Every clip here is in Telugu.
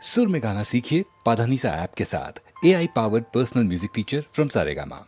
सुर में गाना सीखिए पाधानीसा ऐप के साथ। AI powered personal music teacher from Saregama.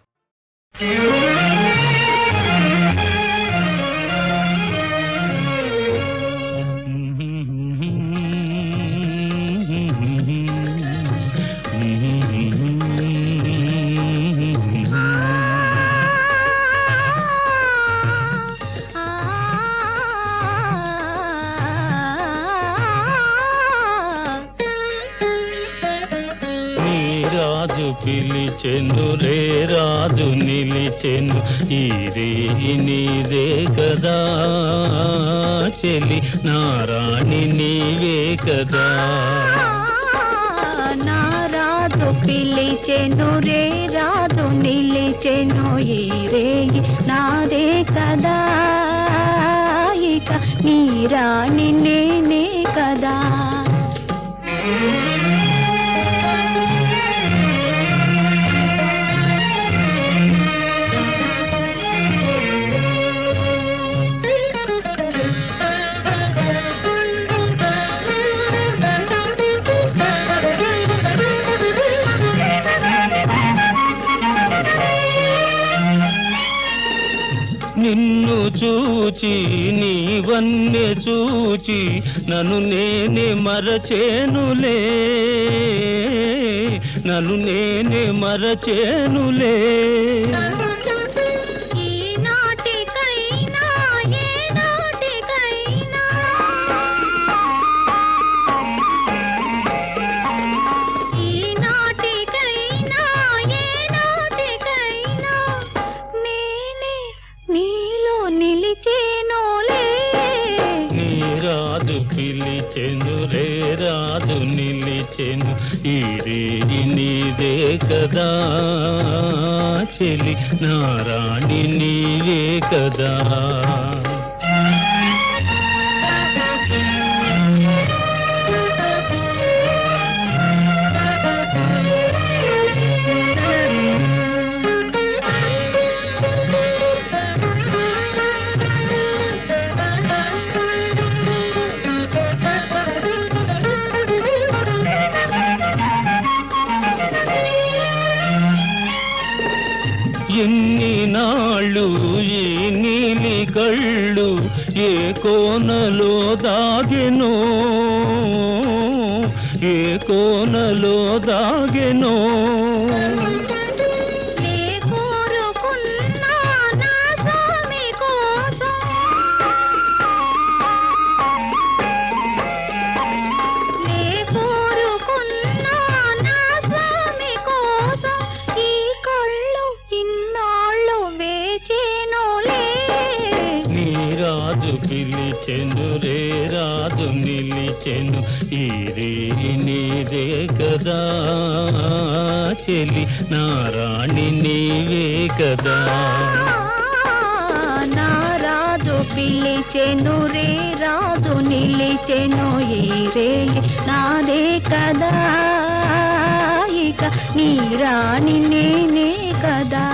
Raju పిలిచెను రే రాజు నిలిచెను ఈ రేయి నీదే కదా చెలి నారాణి నీవే కదా. నా రాజు పిలిచెను రే రాజు నిలిచెను ఈ రేయి నాదే కదా ఇక నీ రాణి నేనే కదా. నిన్ను చూచి నీవన్నే చూచి నన్ను నేనే మరచేనులే నన్ను నేనే మరచేనులే. రాజు పిలిచెను రే రాజు నిలిచెను ఈ రేయి నీదే కదా చెలి నారాణి నీవే కదా. ఎన్ని నాళ్ళు ఈ నీలి కళ్ళు ఏ కోనలో దాగెనో ఏ కోనలో దాగెనో. రాజు పిలిచెను రే రాజు నిలిచెను ఈ రేయి నీదే కదా చెలి నారాణి నీవే కదా. నా రాజు పిలిచెను రే రాజు నిలిచెను ఈ రేయి నాదే కదా ఇక నీ రాణి నేనే కదా.